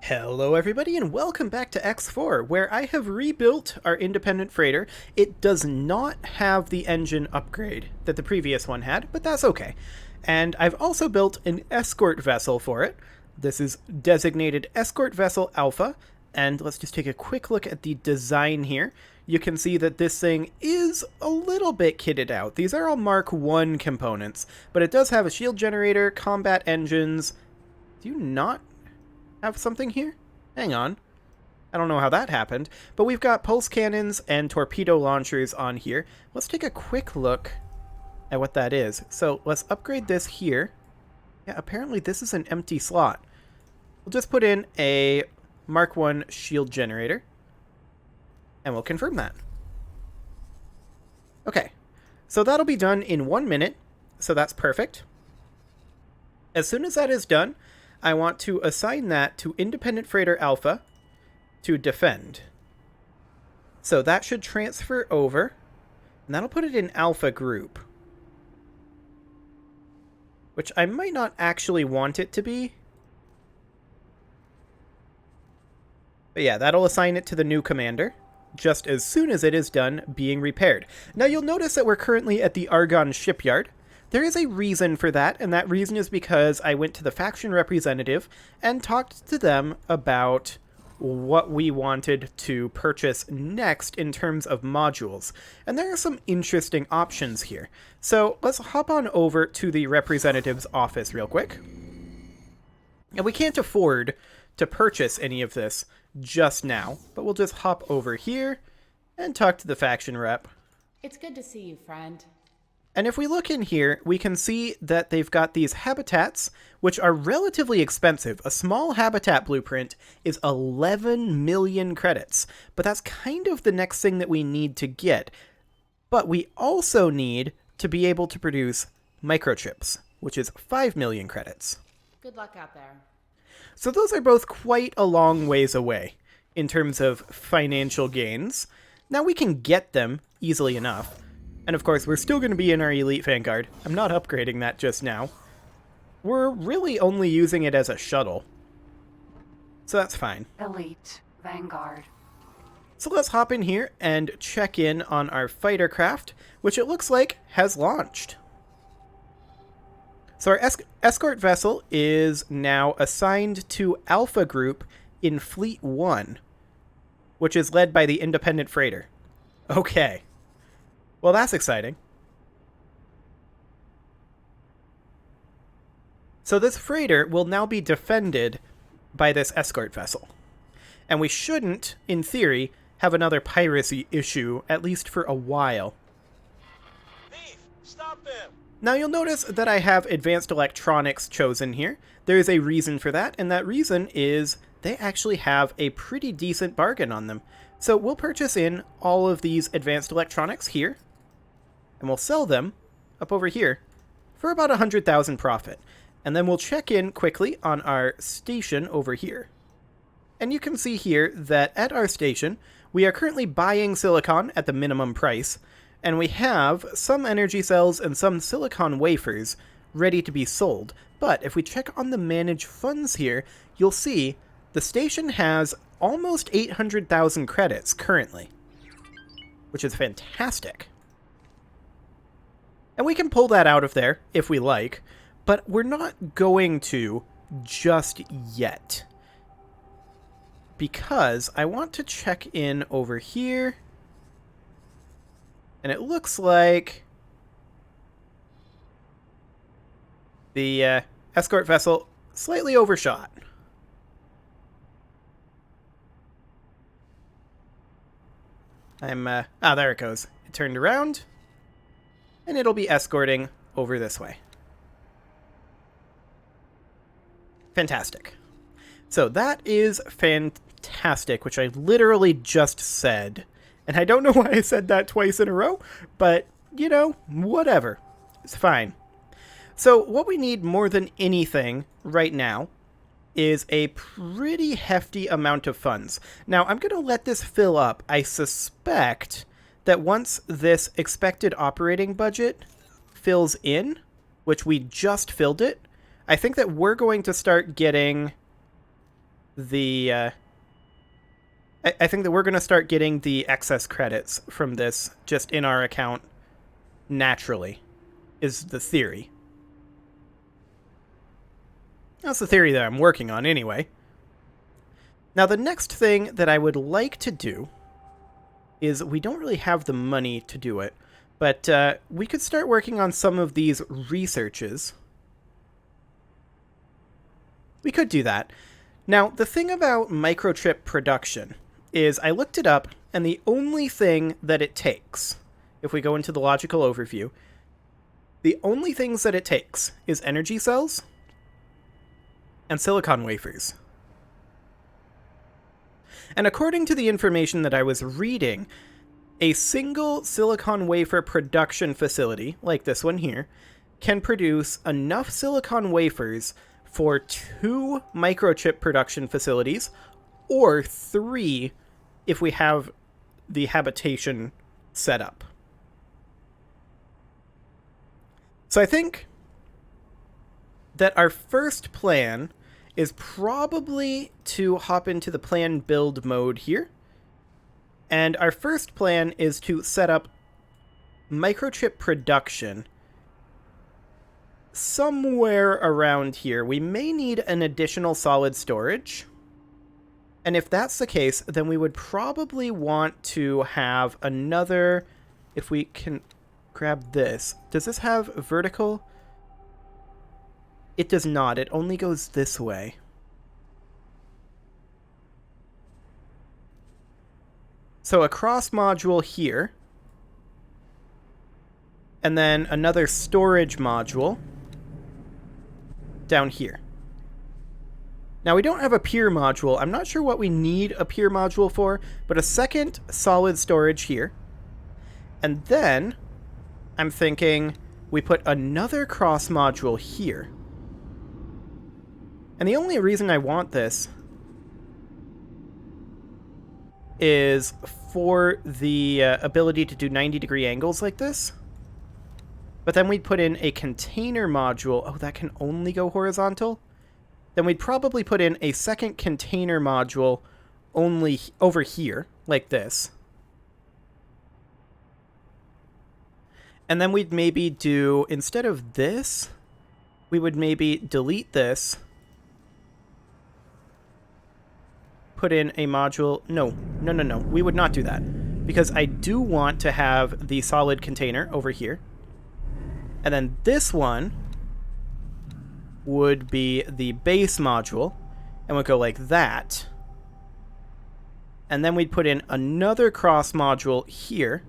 Hello everybody and welcome back to X4, where I have rebuilt our independent freighter. It does not have the engine upgrade that the previous one had, but that's okay. And I've also built an escort vessel for it. This is designated Escort Vessel Alpha, and let's just take a quick look at the design here. You can see that this thing is a little bit kitted out. These are all Mark I components, but it does have a shield generator, combat engines. Do you not have something here? Hang on. I don't know how that happened, but we've got pulse cannons and torpedo launchers on here. Let's take a quick look at what that is. So let's upgrade this here. Yeah, apparently this is an empty slot. We'll just put in a Mark I shield generator, and we'll confirm that. Okay, so that'll be done in 1 minute, so that's perfect. As soon as that is done, I want to assign that to Independent Freighter Alpha to defend. So that should transfer over, and that'll put it in Alpha Group, which I might not actually want it to be. But yeah, that'll assign it to the new commander, just as soon as it is done being repaired. Now you'll notice that we're currently at the Argonne shipyard. There is a reason for that, and that reason is because I went to the faction representative and talked to them about what we wanted to purchase next in terms of modules. And there are some interesting options here. So let's hop on over to the representative's office real quick. And we can't afford to purchase any of this just now, but we'll just hop over here and talk to the faction rep. It's good to see you, friend. And if we look in here, we can see that they've got these habitats, which are relatively expensive. A small habitat blueprint is 11 million credits, but that's kind of the next thing that we need to get. But we also need to be able to produce microchips, which is 5 million credits. Good luck out there. So those are both quite a long ways away in terms of financial gains. Now we can get them easily enough. And of course, we're still going to be in our Elite Vanguard. I'm not upgrading that just now. We're really only using it as a shuttle, so that's fine. Elite Vanguard. So let's hop in here and check in on our fighter craft, which it looks like has launched. So our escort vessel is now assigned to Alpha Group in Fleet 1, which is led by the independent freighter. Okay. Well, that's exciting. So this freighter will now be defended by this escort vessel. And we shouldn't, in theory, have another piracy issue, at least for a while. Thief! Stop them! Now you'll notice that I have advanced electronics chosen here. There is a reason for that, and that reason is they actually have a pretty decent bargain on them. So we'll purchase in all of these advanced electronics here, and we'll sell them up over here for about 100,000 profit. And then we'll check in quickly on our station over here. And you can see here that at our station, we are currently buying silicon at the minimum price, and we have some energy cells and some silicon wafers ready to be sold. But if we check on the manage funds here, you'll see the station has almost 800,000 credits currently, which is fantastic. And we can pull that out of there if we like, but we're not going to just yet, because I want to check in over here, and it looks like the escort vessel slightly overshot. There it goes. It turned around, and it'll be escorting over this way. Fantastic. So that is fantastic, which I literally just said. And I don't know why I said that twice in a row, but, you know, whatever. It's fine. So what we need more than anything right now is a pretty hefty amount of funds. Now, I'm going to let this fill up. I suspect that once this expected operating budget fills in, which we just filled it, I think that we're going to start getting the... I think that we're going to start getting the excess credits from this just in our account naturally, is the theory. That's the theory that I'm working on anyway. Now, the next thing that I would like to do is we don't really have the money to do it, but we could start working on some of these researches. We could do that. Now, the thing about microchip production is I looked it up, and the only thing that it takes, if we go into the logical overview, the only things that it takes is energy cells and silicon wafers. And according to the information that I was reading, a single silicon wafer production facility, like this one here, can produce enough silicon wafers for 2 microchip production facilities, or 3 if we have the habitation set up. So I think that our first plan is probably to hop into the plan build mode here. And our first plan is to set up microchip production somewhere around here. We may need an additional solid storage. And if that's the case, then we would probably want to have another, if we can grab this. Does this have vertical? It does not. It only goes this way. So a cross module here. And then another storage module down here. Now, we don't have a pier module. I'm not sure what we need a pier module for, but a second solid storage here. And then I'm thinking we put another cross module here. And the only reason I want this is for the ability to do 90-degree angles like this. But then we'd put in a container module. Oh, that can only go horizontal? Then we'd probably put in a second container module only over here, like this. And then we'd maybe do, instead of this, we would maybe delete this, put in a module. No. We would not do that, because I do want to have the solid container over here. And then this one would be the base module, and would go like that. And then we'd put in another cross module here.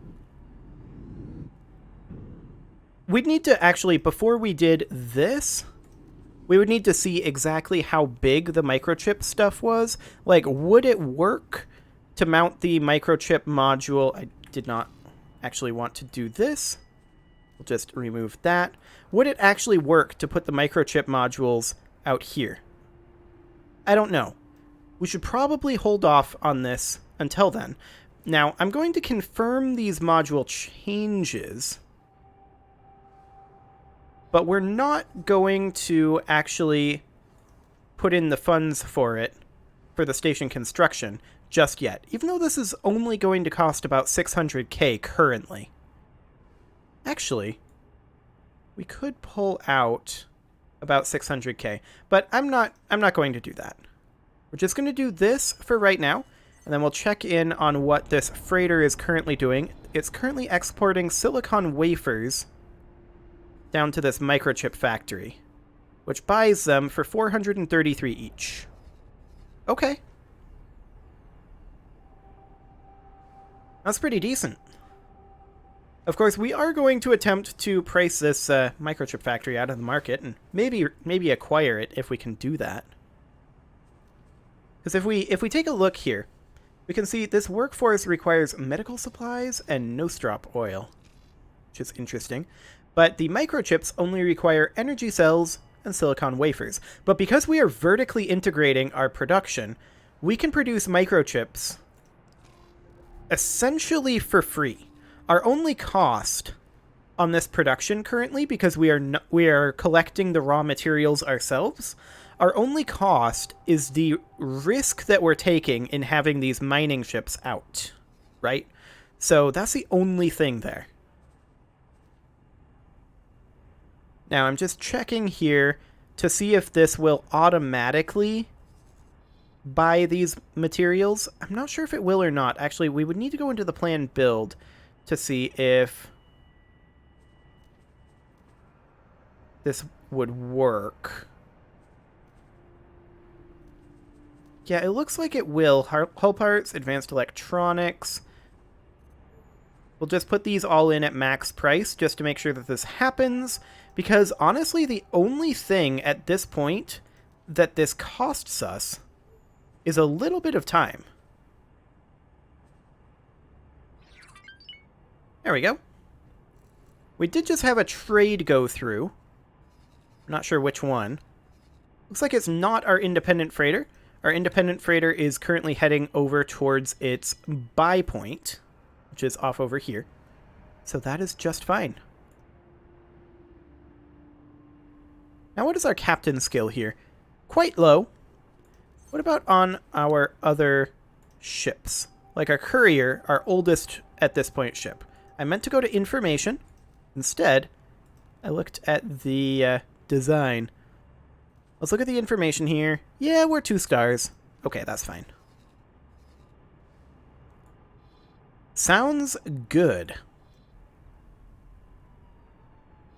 We'd need to actually, before we did this, we would need to see exactly how big the microchip stuff was. Like, would it work to mount the microchip module? I did not actually want to do this. We'll just remove that. Would it actually work to put the microchip modules out here? I don't know. We should probably hold off on this until then. Now, I'm going to confirm these module changes, but we're not going to actually put in the funds for it, for the station construction, just yet, even though this is only going to cost about 600k currently. Actually, we could pull out about 600k, but I'm not going to do that. We're just going to do this for right now, and then we'll check in on what this freighter is currently doing. It's currently exporting silicon wafers down to this microchip factory, which buys them for 433 each. Okay. That's pretty decent. Of course, we are going to attempt to price this microchip factory out of the market, and maybe acquire it if we can do that. Because if we take a look here, we can see this workforce requires medical supplies and no-strop oil, which is interesting. But the microchips only require energy cells and silicon wafers. But because we are vertically integrating our production, we can produce microchips essentially for free. Our only cost on this production currently, because we are collecting the raw materials ourselves, Our only cost is the risk that we're taking in having these mining ships out, right? So that's the only thing there. Now I'm just checking here to see if this will automatically buy these materials. I'm not sure if it will or not. Actually, we would need to go into the plan build to see if this would work. Yeah, it looks like it will. Hull parts, advanced electronics. We'll just put these all in at max price just to make sure that this happens, because honestly, the only thing at this point that this costs us is a little bit of time. There we go. We did just have a trade go through. I'm not sure which one. Looks like it's not our independent freighter. Our independent freighter is currently heading over towards its buy point, which is off over here. So that is just fine. Now, what is our captain skill here? Quite low. What about on our other ships? Like our courier, our oldest at this point ship. I meant to go to information. Instead, I looked at the design. Let's look at the information here. Yeah, we're 2 stars. Okay, that's fine. Sounds good.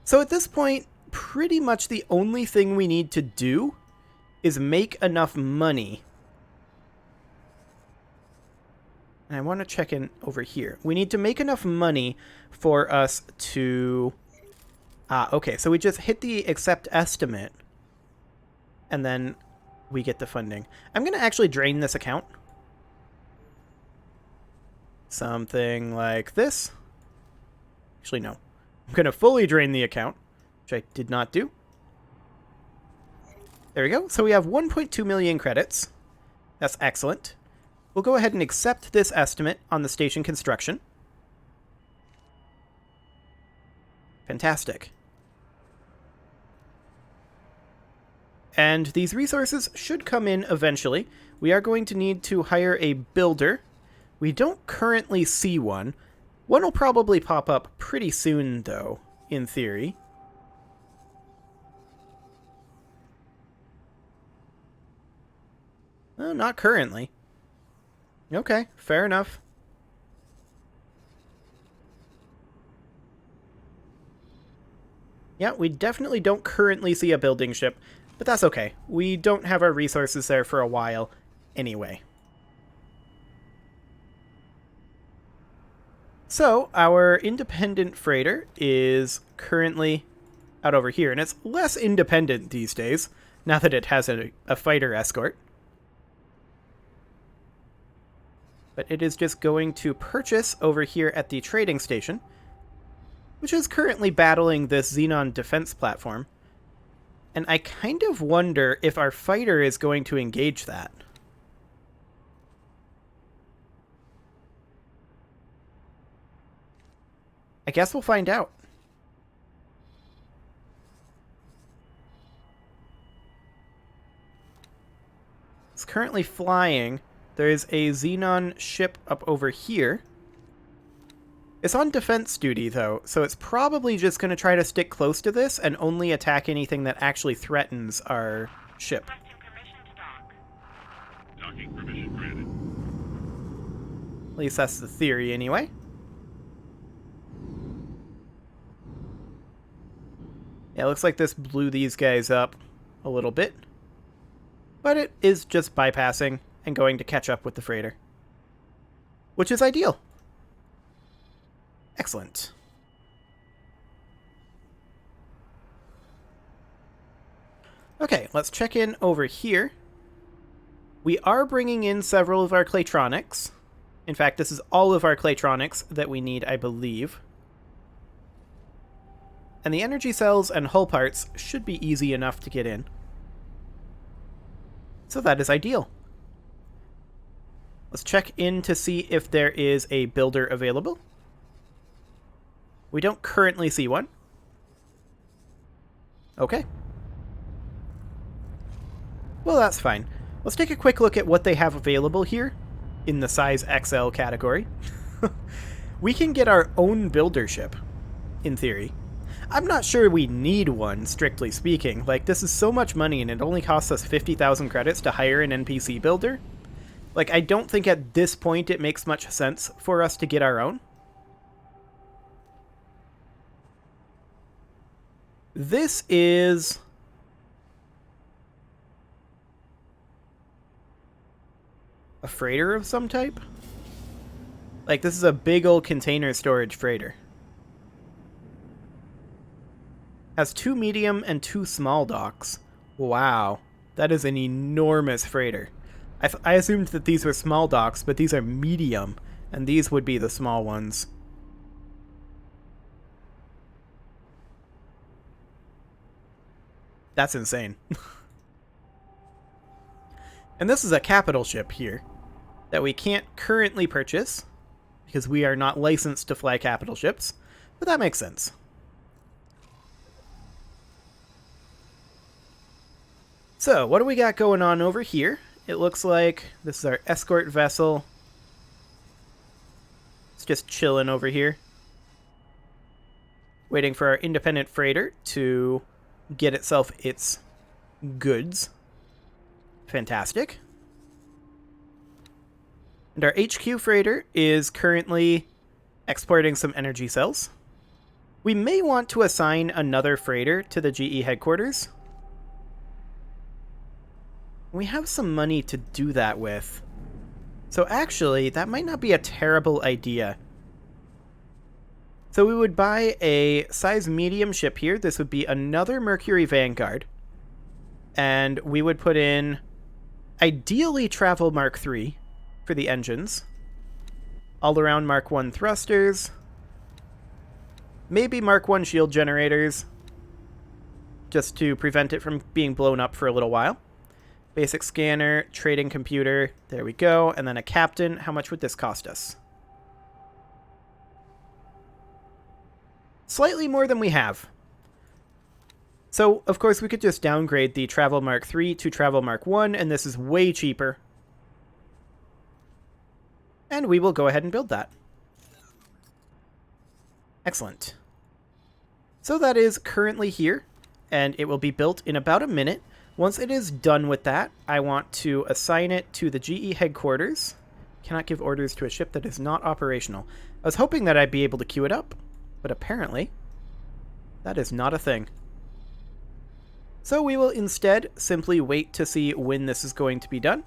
So at this point, pretty much the only thing we need to do is make enough money. And I want to check in over here. We need to make enough money for us to... okay, so we just hit the accept estimate. And then we get the funding. I'm going to actually drain this account. Something like this. Actually, no. I'm going to fully drain the account, which I did not do. There we go. So we have 1.2 million credits. That's excellent. We'll go ahead and accept this estimate on the station construction. Fantastic. And these resources should come in eventually. We are going to need to hire a builder. We don't currently see one. One will probably pop up pretty soon, though, in theory. Not currently. Okay, fair enough. Yeah, we definitely don't currently see a building ship. But that's okay. We don't have our resources there for a while anyway. So, our independent freighter is currently out over here, and it's less independent these days, now that it has a fighter escort. But it is just going to purchase over here at the trading station, which is currently battling this Xenon defense platform. And I kind of wonder if our fighter is going to engage that. I guess we'll find out. It's currently flying. There's a Xenon ship up over here. It's on defense duty, though, so it's probably just going to try to stick close to this and only attack anything that actually threatens our ship. Docking permission granted. At least that's the theory, anyway. Yeah, it looks like this blew these guys up a little bit. But it is just bypassing and going to catch up with the freighter. Which is ideal. Excellent. Okay, let's check in over here. We are bringing in several of our Claytronics. In fact, this is all of our Claytronics that we need, I believe. And the energy cells and hull parts should be easy enough to get in. So that is ideal. Let's check in to see if there is a builder available. We don't currently see one. Okay. Well, that's fine. Let's take a quick look at what they have available here in the size XL category. We can get our own builder ship, in theory. I'm not sure we need one, strictly speaking. Like, this is so much money and it only costs us 50,000 credits to hire an NPC builder. Like, I don't think at this point it makes much sense for us to get our own. This is... a freighter of some type? Like, this is a big old container storage freighter. Has 2 medium and 2 small docks. Wow. That is an enormous freighter. I assumed that these were small docks, but these are medium, and these would be the small ones. That's insane. And this is a capital ship here that we can't currently purchase because we are not licensed to fly capital ships, but that makes sense. So, what do we got going on over here? It looks like this is our escort vessel. It's just chilling over here, waiting for our independent freighter to get itself its goods. Fantastic. And our HQ freighter is currently exporting some energy cells. We may want to assign another freighter to the GE headquarters. We have some money to do that with. So actually, that might not be a terrible idea. So we would buy a size medium ship here. This would be another Mercury Vanguard. And we would put in, ideally, Travel Mark III for the engines. All-around Mark I thrusters. Maybe Mark I shield generators, just to prevent it from being blown up for a little while. Basic scanner, trading computer, there we go. And then a captain. How much would this cost us? Slightly more than we have. So, of course, we could just downgrade the Travel Mark III to Travel Mark I, and this is way cheaper. And we will go ahead and build that. Excellent. So that is currently here, and it will be built in about a minute. Once it is done with that, I want to assign it to the GE headquarters. Cannot give orders to a ship that is not operational. I was hoping that I'd be able to queue it up, but apparently that is not a thing. So we will instead simply wait to see when this is going to be done.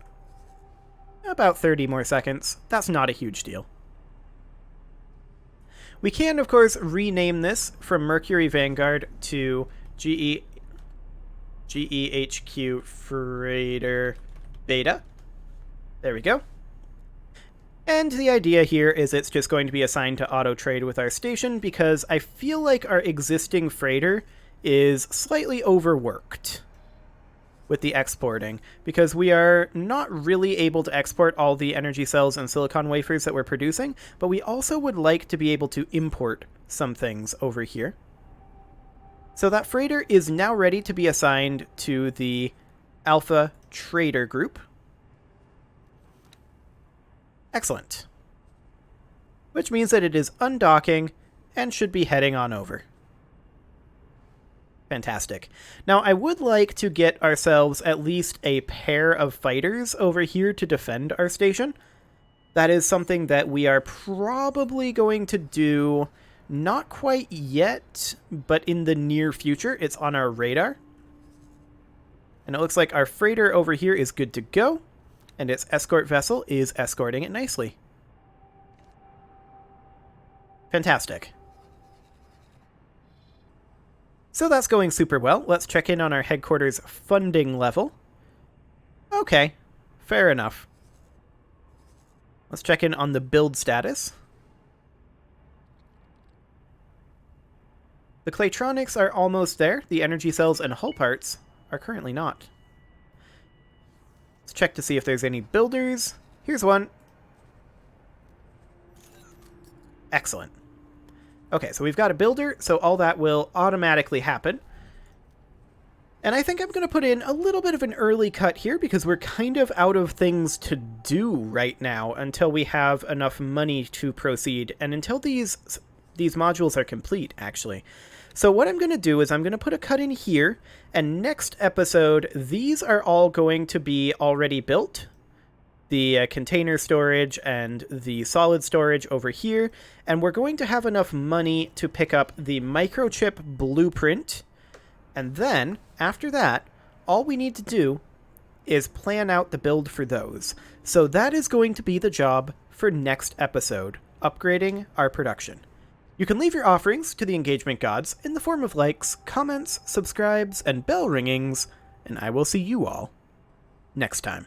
About 30 more seconds. That's not a huge deal. We can, of course, rename this from Mercury Vanguard to GEHQ Freighter Beta. There we go. And the idea here is it's just going to be assigned to auto trade with our station because I feel like our existing freighter is slightly overworked with the exporting because we are not really able to export all the energy cells and silicon wafers that we're producing, but we also would like to be able to import some things over here. So that freighter is now ready to be assigned to the Alpha Trader Group. Excellent. Which means that it is undocking and should be heading on over. Fantastic. Now, I would like to get ourselves at least a pair of fighters over here to defend our station. That is something that we are probably going to do, not quite yet, but in the near future. It's on our radar. And it looks like our freighter over here is good to go, and its escort vessel is escorting it nicely. Fantastic. So that's going super well. Let's check in on our headquarters funding level. Okay, fair enough. Let's check in on the build status. The Claytronics are almost there. The energy cells and hull parts are currently not. Let's check to see if there's any builders. Here's one. Excellent. Okay, so we've got a builder, so all that will automatically happen. And I think I'm going to put in a little bit of an early cut here because we're kind of out of things to do right now until we have enough money to proceed and until these modules are complete, actually. So what I'm going to do is I'm going to put a cut in here, and next episode, these are all going to be already built. The container storage and the solid storage over here, and we're going to have enough money to pick up the microchip blueprint. And then, after that, all we need to do is plan out the build for those. So that is going to be the job for next episode, upgrading our production. You can leave your offerings to the engagement gods in the form of likes, comments, subscribes, and bell ringings, and I will see you all next time.